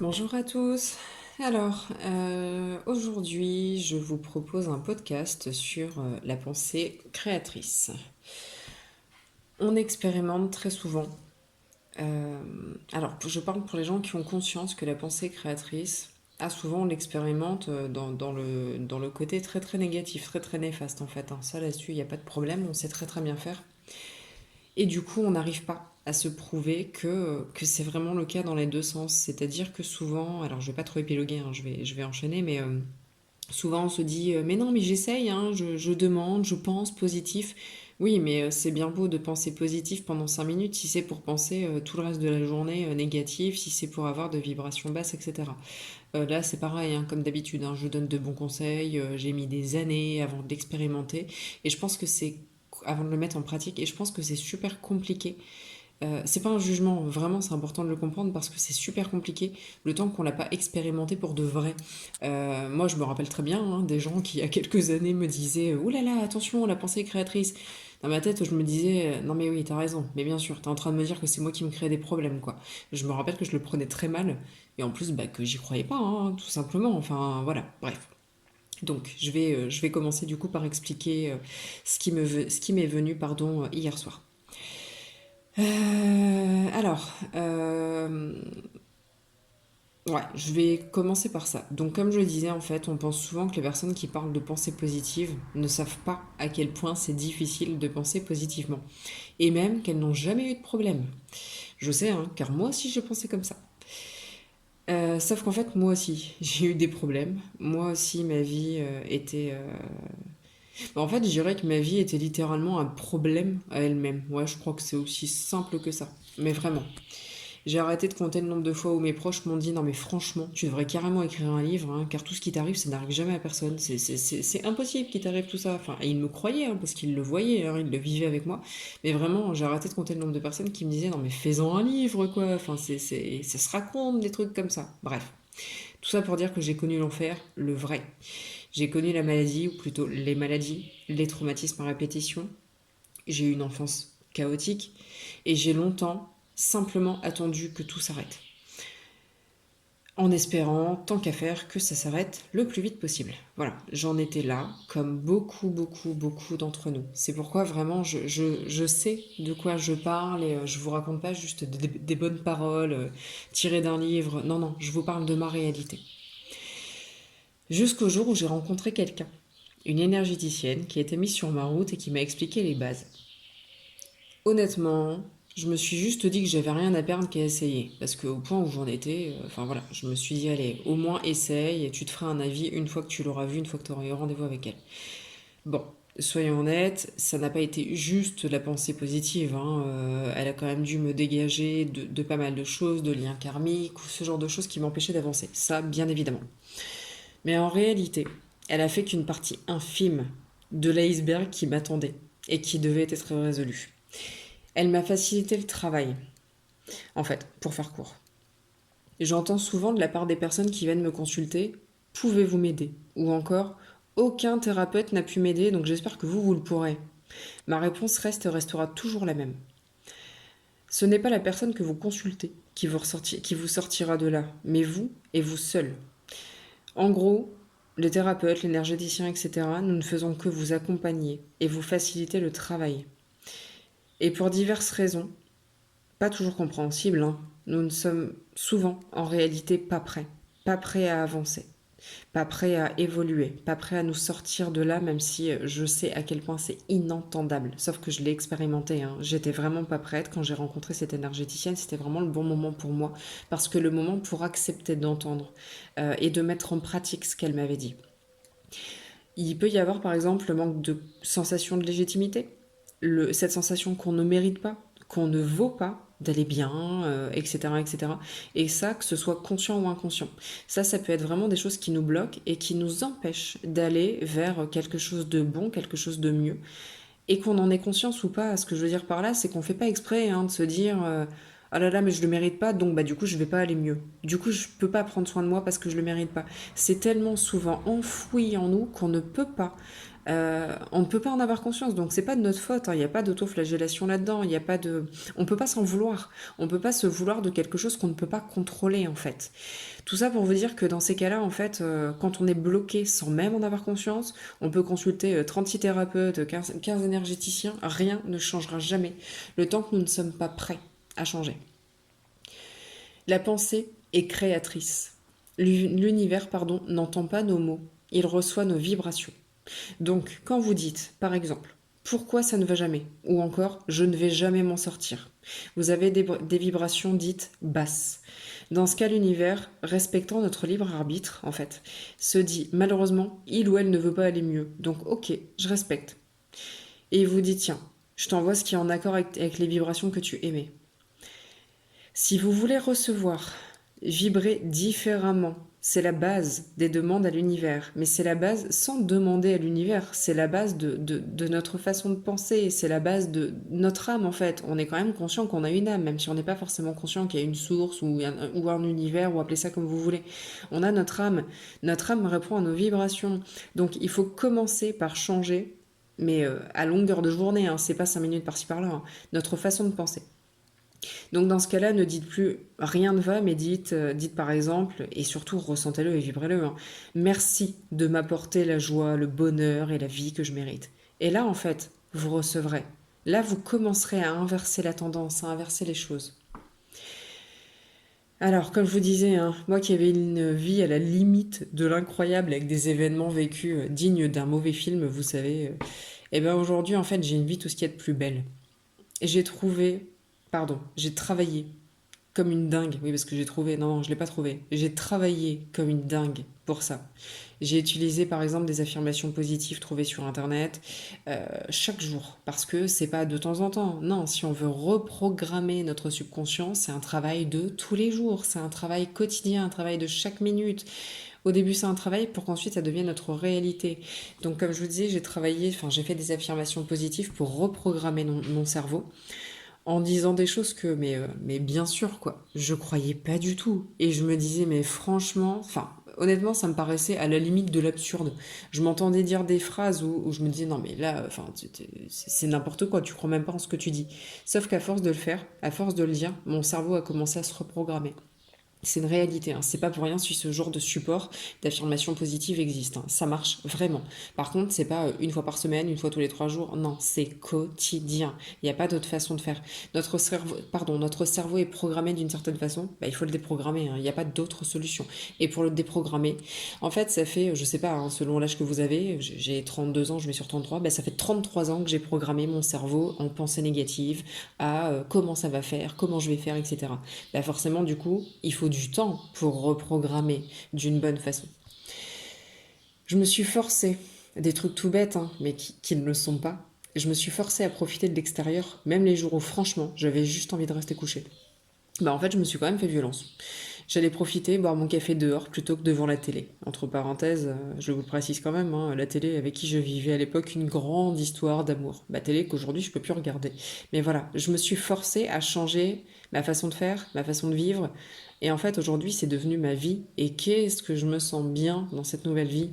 Bonjour à tous. Alors, aujourd'hui, je vous propose un podcast sur la pensée créatrice. On expérimente très souvent. euh, alors, je parle pour les gens qui ont conscience que la pensée créatrice, souvent on l'expérimente dans le côté très très négatif, très très néfaste en fait, hein. Ça là-dessus, il n'y a pas de problème, on sait très très bien faire. Et du coup, on n'arrive pas à se prouver que c'est vraiment le cas dans les deux sens. C'est-à-dire que souvent, alors je vais pas trop épiloguer, hein, je vais enchaîner, mais souvent on se dit mais non, mais j'essaye, hein, je demande, je pense positif. Oui, mais c'est bien beau de penser positif pendant 5 minutes si c'est pour penser tout le reste de la journée négatif, si c'est pour avoir de vibrations basses, etc. Là, c'est pareil, hein, comme d'habitude, hein, je donne de bons conseils, j'ai mis des années avant d'expérimenter, et je pense que c'est avant de le mettre en pratique, et je pense que c'est super compliqué. C'est pas un jugement, vraiment c'est important de le comprendre parce que c'est super compliqué le temps qu'on l'a pas expérimenté pour de vrai. Moi je me rappelle très bien hein, des gens qui il y a quelques années me disaient ouh là là attention la pensée est créatrice. Dans ma tête je me disais non mais oui t'as raison, mais bien sûr t'es en train de me dire que c'est moi qui me crée des problèmes quoi. Je me rappelle que je le prenais très mal et en plus bah, que j'y croyais pas hein, tout simplement. Enfin voilà bref. Donc je vais commencer du coup par expliquer ce qui m'est venu pardon hier soir. Ouais, je vais commencer par ça. Donc, comme je le disais, en fait, on pense souvent que les personnes qui parlent de pensée positive ne savent pas à quel point c'est difficile de penser positivement. Et même qu'elles n'ont jamais eu de problème. Je sais, hein, car moi aussi je pensais comme ça. Sauf qu'en fait, moi aussi, j'ai eu des problèmes. Moi aussi, ma vie était... en fait, je dirais que ma vie était littéralement un problème à elle-même. Ouais, je crois que c'est aussi simple que ça. Mais vraiment. J'ai arrêté de compter le nombre de fois où mes proches m'ont dit non mais franchement tu devrais carrément écrire un livre hein, car tout ce qui t'arrive ça n'arrive jamais à personne, c'est impossible qu'il t'arrive tout ça. Enfin, et ils me croyaient hein, parce qu'ils le voyaient, hein, ils le vivaient avec moi. Mais vraiment j'ai arrêté de compter le nombre de personnes qui me disaient non mais fais-en un livre quoi, enfin ça se raconte des trucs comme ça. Bref, tout ça pour dire que j'ai connu l'enfer, le vrai. J'ai connu la maladie, ou plutôt les maladies, les traumatismes à répétition. J'ai eu une enfance chaotique et j'ai longtemps simplement attendu que tout s'arrête en espérant, tant qu'à faire, que ça s'arrête le plus vite possible. Voilà, j'en étais là, comme beaucoup, beaucoup, beaucoup d'entre nous. C'est pourquoi vraiment je sais de quoi je parle et je vous raconte pas juste des bonnes paroles tirées d'un livre. Non, non, je vous parle de ma réalité. Jusqu'au jour où j'ai rencontré quelqu'un, une énergéticienne qui a été mise sur ma route et qui m'a expliqué les bases. Honnêtement, je me suis juste dit que j'avais rien à perdre qu'à essayer. Parce qu'au point où j'en étais, enfin voilà, je me suis dit, allez, au moins essaye et tu te feras un avis une fois que tu l'auras vu, une fois que tu auras eu rendez-vous avec elle. Bon, soyons honnêtes, ça n'a pas été juste la pensée positive, hein. Elle a quand même dû me dégager de pas mal de choses, de liens karmiques, ou ce genre de choses qui m'empêchaient d'avancer. Ça, bien évidemment. Mais en réalité, elle a fait qu'une partie infime de l'iceberg qui m'attendait et qui devait être résolue. Elle m'a facilité le travail, en fait, pour faire court. J'entends souvent de la part des personnes qui viennent me consulter, pouvez-vous m'aider? Ou encore, aucun thérapeute n'a pu m'aider, donc j'espère que vous le pourrez. Ma réponse restera toujours la même. Ce n'est pas la personne que vous consultez qui vous sortira de là, mais vous et vous seul. En gros, les thérapeutes, l'énergéticien, etc., nous ne faisons que vous accompagner et vous faciliter le travail. Et pour diverses raisons, pas toujours compréhensibles, hein, nous ne sommes souvent en réalité pas prêts. Pas prêts à avancer, pas prêts à évoluer, pas prêts à nous sortir de là, même si je sais à quel point c'est inentendable. Sauf que je l'ai expérimenté, hein. J'étais vraiment pas prête quand j'ai rencontré cette énergéticienne. C'était vraiment le bon moment pour moi, parce que le moment pour accepter d'entendre et de mettre en pratique ce qu'elle m'avait dit. Il peut y avoir par exemple le manque de sensation de légitimité, cette sensation qu'on ne mérite pas, qu'on ne vaut pas d'aller bien, etc., etc. Et ça, que ce soit conscient ou inconscient. Ça peut être vraiment des choses qui nous bloquent et qui nous empêchent d'aller vers quelque chose de bon, quelque chose de mieux. Et qu'on en ait conscience ou pas, ce que je veux dire par là, c'est qu'on ne fait pas exprès hein, de se dire Ah là là, mais je le mérite pas, donc bah du coup je vais pas aller mieux. Du coup je peux pas prendre soin de moi parce que je le mérite pas. C'est tellement souvent enfoui en nous qu'on ne peut pas, on ne peut pas en avoir conscience. Donc c'est pas de notre faute, hein. Il n'y a pas d'autoflagellation là-dedans. Il y a pas de, on peut pas s'en vouloir. On peut pas se vouloir de quelque chose qu'on ne peut pas contrôler en fait. Tout ça pour vous dire que dans ces cas-là, en fait, quand on est bloqué sans même en avoir conscience, on peut consulter 36 thérapeutes, 15 énergéticiens, rien ne changera jamais. Le temps que nous ne sommes pas prêts à changer. La pensée est créatrice. L'univers, pardon, n'entend pas nos mots, il reçoit nos vibrations. Donc, quand vous dites, par exemple, pourquoi ça ne va jamais, ou encore je ne vais jamais m'en sortir, vous avez des vibrations dites basses. Dans ce cas, l'univers, respectant notre libre arbitre, en fait, se dit malheureusement, il ou elle ne veut pas aller mieux. Donc, ok, je respecte. Et il vous dit tiens, je t'envoie ce qui est en accord avec les vibrations que tu émets. Si vous voulez recevoir, vibrer différemment, c'est la base des demandes à l'univers. Mais c'est la base sans demander à l'univers. C'est la base de notre façon de penser. C'est la base de notre âme, en fait. On est quand même conscient qu'on a une âme, même si on n'est pas forcément conscient qu'il y a une source ou un univers, ou appelez ça comme vous voulez. On a notre âme. Notre âme répond à nos vibrations. Donc il faut commencer par changer, mais à longueur de journée, hein, c'est pas 5 minutes par-ci par-là, hein, notre façon de penser. Donc dans ce cas-là, ne dites plus rien ne va, mais dites par exemple, et surtout ressentez-le et vibrez-le, hein, merci de m'apporter la joie, le bonheur et la vie que je mérite. Et là, en fait, vous recevrez. Là, vous commencerez à inverser la tendance, à inverser les choses. Alors, comme je vous disais, hein, moi qui avais une vie à la limite de l'incroyable avec des événements vécus dignes d'un mauvais film, vous savez, et ben aujourd'hui, en fait, j'ai une vie tout ce qu'il y a de plus belle. Et j'ai travaillé comme une dingue. Oui, parce que j'ai trouvé. Non, non, je l'ai pas trouvé. J'ai travaillé comme une dingue pour ça. J'ai utilisé par exemple des affirmations positives trouvées sur internet chaque jour parce que c'est pas de temps en temps. Non, si on veut reprogrammer notre subconscient, c'est un travail de tous les jours, c'est un travail quotidien, un travail de chaque minute. Au début, c'est un travail pour qu'ensuite ça devienne notre réalité. Donc, comme je vous disais, j'ai fait des affirmations positives pour reprogrammer mon cerveau en disant des choses mais bien sûr, quoi, je croyais pas du tout. Et je me disais, mais franchement, enfin, honnêtement, ça me paraissait à la limite de l'absurde. Je m'entendais dire des phrases où je me disais, non, mais là, enfin, c'est n'importe quoi, tu crois même pas en ce que tu dis. Sauf qu'à force de le faire, à force de le dire, mon cerveau a commencé à se reprogrammer. C'est une réalité, hein. C'est pas pour rien si ce genre de support d'affirmation positive existe, hein. Ça marche vraiment. Par contre, c'est pas une fois par semaine, une fois tous les 3 jours. Non, c'est quotidien. Il n'y a pas d'autre façon de faire. Notre cerveau est programmé d'une certaine façon. Bah, il faut le déprogrammer, hein. Il n'y a pas d'autre solution. Et pour le déprogrammer, en fait, ça fait, je sais pas, hein, selon l'âge que vous avez, j'ai 32 ans, je mets sur 33, bah, ça fait 33 ans que j'ai programmé mon cerveau en pensée négative à comment ça va faire, comment je vais faire, etc. Bah forcément, du coup, il faut du temps pour reprogrammer d'une bonne façon. Je me suis forcée, des trucs tout bêtes, hein, mais qui ne le sont pas, je me suis forcée à profiter de l'extérieur, même les jours où franchement j'avais juste envie de rester couchée. Bah en fait, je me suis quand même fait violence. J'allais profiter, boire mon café dehors plutôt que devant la télé. Entre parenthèses, je vous le précise quand même, hein, la télé avec qui je vivais à l'époque une grande histoire d'amour. La télé qu'aujourd'hui je peux plus regarder. Mais voilà, je me suis forcée à changer ma façon de faire, ma façon de vivre. Et en fait, aujourd'hui, c'est devenu ma vie. Et qu'est-ce que je me sens bien dans cette nouvelle vie.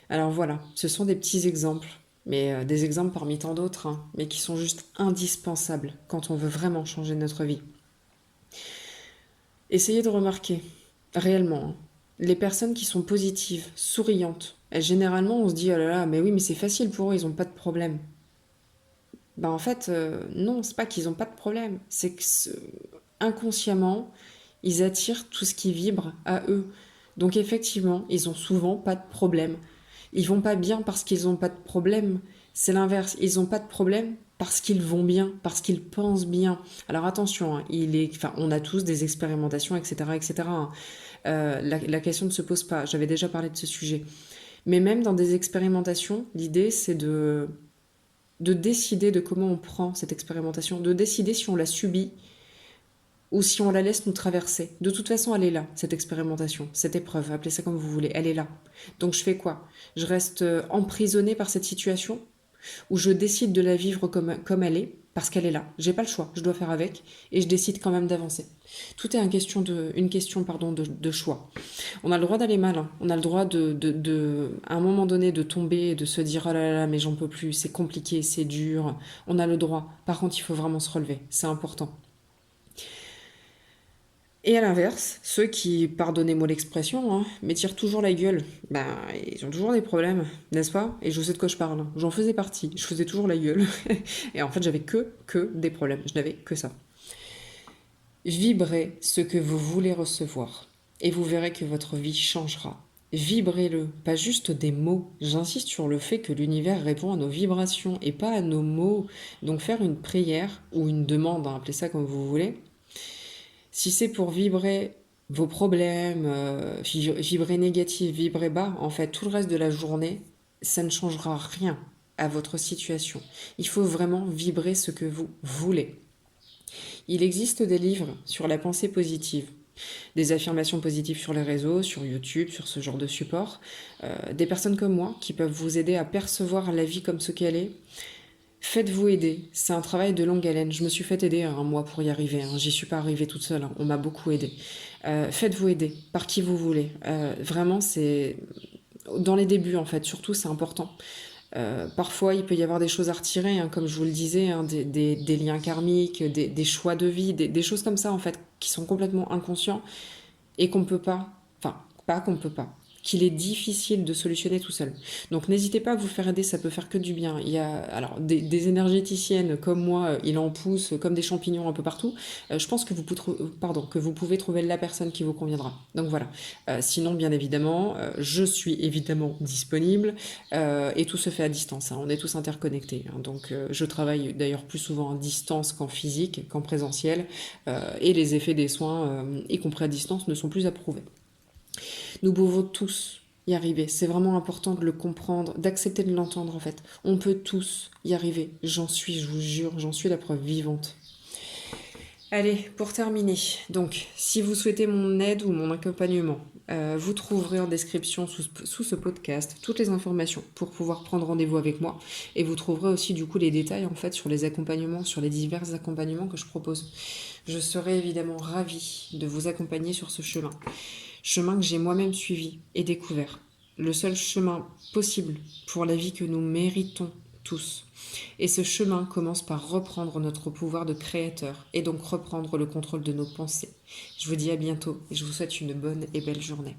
Alors voilà, ce sont des petits exemples. Mais des exemples parmi tant d'autres, hein, mais qui sont juste indispensables quand on veut vraiment changer notre vie. Essayez de remarquer, réellement, hein, les personnes qui sont positives, souriantes, généralement on se dit oh là là, mais oui, mais c'est facile pour eux, ils n'ont pas de problème. Ben en fait, non, c'est pas qu'ils n'ont pas de problème, c'est que inconsciemment, ils attirent tout ce qui vibre à eux. Donc effectivement, ils ont souvent pas de problème. Ils vont pas bien parce qu'ils n'ont pas de problème. C'est l'inverse. Ils n'ont pas de problème parce qu'ils vont bien, parce qu'ils pensent bien. Alors attention, hein, on a tous des expérimentations, etc., etc., hein. La question ne se pose pas. J'avais déjà parlé de ce sujet. Mais même dans des expérimentations, l'idée c'est de décider de comment on prend cette expérimentation, de décider si on la subit ou si on la laisse nous traverser. De toute façon, elle est là, cette expérimentation, cette épreuve, appelez ça comme vous voulez, elle est là. Donc je fais quoi? Je reste emprisonnée par cette situation ou je décide de la vivre comme elle est parce qu'elle est là. J'ai pas le choix, je dois faire avec et je décide quand même d'avancer. Tout est une question de choix. On a le droit d'aller mal, hein. On a le droit à un moment donné de tomber et de se dire oh là là, mais j'en peux plus, c'est compliqué, c'est dur. On a le droit. Par contre, il faut vraiment se relever, c'est important. Et à l'inverse, ceux qui, pardonnez-moi l'expression, hein, mais tirent toujours la gueule, ben, ils ont toujours des problèmes, n'est-ce pas? Et je sais de quoi je parle. J'en faisais partie, je faisais toujours la gueule. Et en fait, j'avais que des problèmes, je n'avais que ça. Vibrez ce que vous voulez recevoir, et vous verrez que votre vie changera. Vibrez-le, pas juste des mots. J'insiste sur le fait que l'univers répond à nos vibrations et pas à nos mots. Donc faire une prière ou une demande, hein, appelez ça comme vous voulez, si c'est pour vibrer vos problèmes, vibrer négatif, vibrer bas, en fait, tout le reste de la journée, ça ne changera rien à votre situation. Il faut vraiment vibrer ce que vous voulez. Il existe des livres sur la pensée positive, des affirmations positives sur les réseaux, sur YouTube, sur ce genre de support, des personnes comme moi qui peuvent vous aider à percevoir la vie comme ce qu'elle est. Faites-vous aider, c'est un travail de longue haleine. Je me suis fait aider un mois pour y arriver, hein. J'y suis pas arrivée toute seule, hein. On m'a beaucoup aidé. Faites-vous aider par qui vous voulez. Vraiment, c'est dans les débuts en fait, surtout c'est important. Parfois, il peut y avoir des choses à retirer, hein, comme je vous le disais, hein, des liens karmiques, des choix de vie, des choses comme ça en fait, qui sont complètement inconscients et qu'on peut pas, enfin, pas qu'on peut pas, qu'il est difficile de solutionner tout seul. Donc n'hésitez pas à vous faire aider, ça peut faire que du bien. Il y a alors des énergéticiennes comme moi, il en pousse comme des champignons un peu partout. Je pense que vous pouvez trouver la personne qui vous conviendra. Donc voilà. Sinon, bien évidemment, je suis évidemment disponible et tout se fait à distance, hein. On est tous interconnectés, hein. Donc je travaille d'ailleurs plus souvent à distance qu'en physique, qu'en présentiel, et les effets des soins, y compris à distance, ne sont plus approuvés. Nous pouvons tous y arriver. C'est vraiment important de le comprendre, d'accepter de l'entendre en fait. On peut tous y arriver. Je vous jure, j'en suis la preuve vivante. Allez, pour terminer, donc, si vous souhaitez mon aide ou mon accompagnement, vous trouverez en description sous ce podcast toutes les informations pour pouvoir prendre rendez-vous avec moi. Et vous trouverez aussi du coup les détails en fait sur les accompagnements, sur les divers accompagnements que je propose. Je serai évidemment ravie de vous accompagner sur ce chemin que j'ai moi-même suivi et découvert. Le seul chemin possible pour la vie que nous méritons tous. Et ce chemin commence par reprendre notre pouvoir de créateur et donc reprendre le contrôle de nos pensées. Je vous dis à bientôt et je vous souhaite une bonne et belle journée.